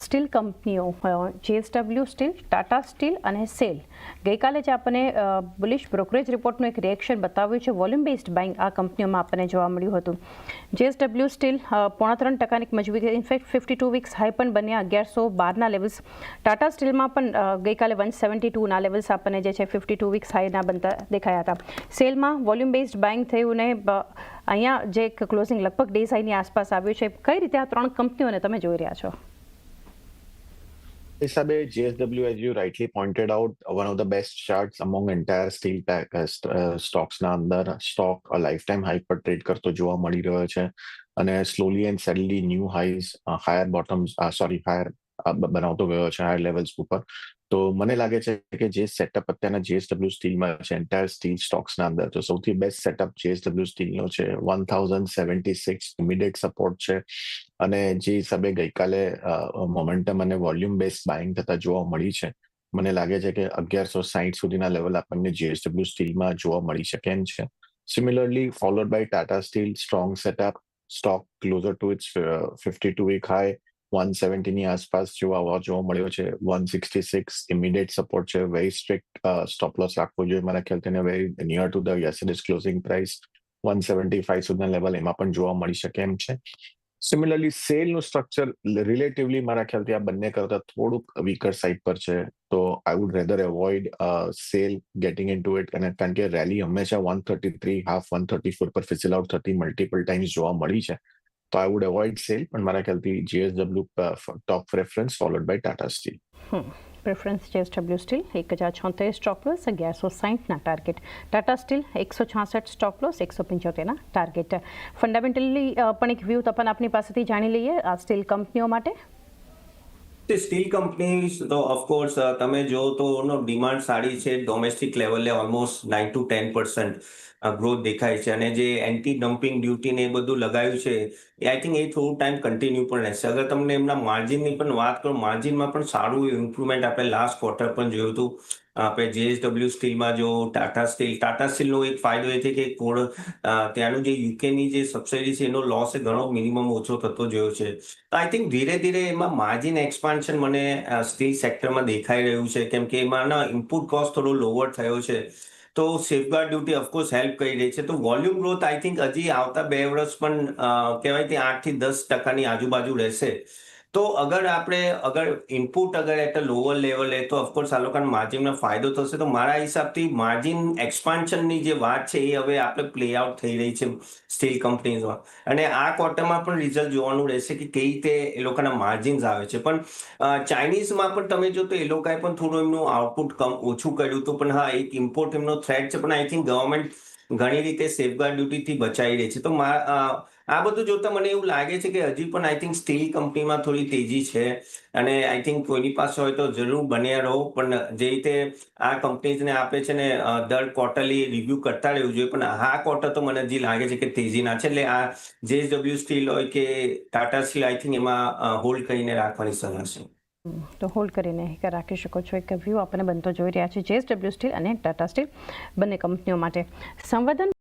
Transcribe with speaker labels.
Speaker 1: Steel કંપનીઓ JSW steel, Tata steel અને cell ગઈકાલે જ આપણને બુલિશ બ્રોકરેજ રિપોર્ટનું એક રિએક્શન બતાવ્યું છે. વોલ્યુમ બેઝડ બાઇંગ આ કંપનીઓમાં આપણને જોવા મળ્યું હતું. JSW સ્ટીલ 3.5% મજબૂતી, ઇનફેક્ટ 52 વીક્સ હાઈ પણ બન્યા 1112ના લેવલ્સ. ટાટા સ્ટીલમાં પણ ગઈકાલે 172ના લેવલ્સ આપણને જે છે 52 વીક્સ હાઈના બનતા દેખાયા હતા. સેલમાં વોલ્યુમ બેઝડ બાઇંગ થયું ને અહીંયા જે ક્લોઝિંગ લગભગ ડેઝ હાઈની આસપાસ આવ્યું છે. કઈ રીતે આ ત્રણ કંપનીઓને તમે જોઈ રહ્યા છો?
Speaker 2: Isabe, JSW, as you rightly pointed out, one of the best charts among entire steel stocks ના અંદર સ્ટોક લાઈફટાઈમ હાઈ પર ટ્રેડ કરતો જોવા મળી રહ્યો છે અને slowly and suddenly new highs higher bottoms higher બનાવતો ગયો છે હાયર લેવલ્સ ઉપર. તો મને લાગે છે કે જે સેટઅપ અત્યારના JSW સ્ટીલમાં છે એન્ટાયર સ્ટીલ સ્ટોક્સના અંદર તો સૌથી બેસ્ટ સેટઅપ JSW સ્ટીલનો છે. 1076 ઇમિડિયેટ સપોર્ટ છે અને જે હિસાબે ગઈકાલે મોમેન્ટમ અને વોલ્યુમ બેઝ બાઇંગ થતા જોવા મળી છે, મને લાગે છે કે 1160 સુધીના લેવલ આપણને JSW સ્ટીલમાં જોવા મળી શકે એમ છે. Similarly followed by Tata steel, strong setup, stock closer to its 52 week high 170ની આસપાસ જોવા મળ્યો છે. 166 ઇમિડિયેટ સપોર્ટ છે. વેરી સ્ટ્રિક્ટ સ્ટોપ લોસ રાખવો જોઈએ મારા ખ્યાલથી, very near to the yesterday's closing price 175 સુધીના લેવલ એમાં પણ જોવા મળી શકે એમ છે. સિમિલરલી સેલનું સ્ટ્રક્ચર રિલેટિવલી મારા ખ્યાલથી આ બંને કરતા થોડુંક વીકર સાઇડ પર છે. તો I would rather avoid sell getting into it, કારણ કે રેલી હંમેશા 133 હાફ 134 પર ફિઝલ આઉટ થતી મલ્ટિપલ ટાઈમ્સ જોવા મળી છે. તો આઈ વુડ એવોઇડ સેલ, પણ મારા ખ્યાલથી JSW top preference followed by Tata steel.
Speaker 1: Preference JSW steel 1076 stop loss, 1160ના target. Tata steel 166 stop loss, 175ના ટાર્ગેટ. ફંડામેન્ટલી પણ એક વ્યૂ તપન આપની પાસેથી જાણી લઈએ આ સ્ટીલ કંપનીઓ માટે.
Speaker 3: સ્ટીલ કંપની તો ઓફકોર્સ તમે જો તો ડિમાન્ડ સારી છે. ડોમેસ્ટિક લેવલે ઓલમોસ્ટ 9 to 10% ગ્રોથ દેખાય છે અને જે એન્ટી ડમ્પિંગ ડ્યુટી ને એ બધું લગાવ્યું છે આઈ થિંક એ થોડું ટાઈમ કન્ટિન્યુ પણ રહેશે. અગર તમને એમના માર્જિનની પણ વાત કરો, માર્જિનમાં પણ સારું ઇમ્પ્રુવમેન્ટ આપણે લાસ્ટ ક્વાર્ટર પણ જોયું હતું. આપણે JSW સ્ટીલમાં જો ટાટા સ્ટીલનો એક ફાયદો એ છે કે ત્યાંનું જે યુકેની જે સબસિડી છે એનો લોસ ઘણો મિનિમમ ઓછો થતો જોયો છે. તો આઈ થિંક ધીરે ધીરે એમાં માર્જિન એક્સપાન્શન મને સ્ટીલ સેક્ટરમાં દેખાઈ રહ્યું છે, કેમ કે એમાં ઇનપુટ કોસ્ટ થોડો લોવર થયો છે. તો સેફગાર્ડ ડ્યુટી ઓફકોર્સ હેલ્પ કરી રહી છે. તો વોલ્યુમ ગ્રોથ આઈ થિંક હજી આવતા 2 વર્ષ પણ કહેવાય કે 8 થી 10% આજુબાજુ રહેશે. તો અગર input at a lower level તો ઓફકોર્સ આ લોકોના માર્જિનનો ફાયદો થશે. તો મારા હિસાબથી માર્જિન એક્સપાન્શનની જે વાત છે એ હવે આપણે પ્લે આઉટ થઈ રહી છે સ્ટીલ કંપનીઝમાં. અને આ ક્વાર્ટરમાં પણ રિઝલ્ટ જોવાનું રહેશે કે કઈ રીતે એ લોકોના માર્જિન્સ આવે છે. પણ ચાઇનીઝમાં પણ તમે જો તો એ લોકોએ પણ થોડું એમનું આઉટપુટ ઓછું કર્યું હતું. પણ હા, એક ઇમ્પોર્ટ એમનો થ્રેટ છે, પણ આઈ થિંક ગવર્મેન્ટ ઘણી રીતે સેફગાર્ડ ડ્યુટીથી બચાવી રહી છે. તો આ બધું જોતા મને એવું લાગે છે કે હજી પણ આઈ થિંક સ્ટીલ કંપનીમાં થોડી તેજી છે અને આઈ થિંક કોઈની પાસે હોય તો જરૂર બન્યા રહો. પણ જે રીતે આ કંપનીઝને આપે છે ને દર ક્વાર્ટરલી રિવ્યુ કરતા રહેવું જોઈએ. પણ આ ક્વાર્ટર તો મને હજી લાગે છે કે તેજીના છે. એટલે આ JSW સ્ટીલ હોય કે ટાટા સ્ટીલ આઈ થિંક એમાં હોલ્ડ કરીને રાખવાની સલાહ છે.
Speaker 1: તો હોલ્ડ કરીને રાખી શકો છો. એક વ્યૂ આપણને બનતો જોઈ રહ્યા છે JSW સ્ટીલ અને ટાટા સ્ટીલ બંને કંપનીઓ માટે. સંવેદન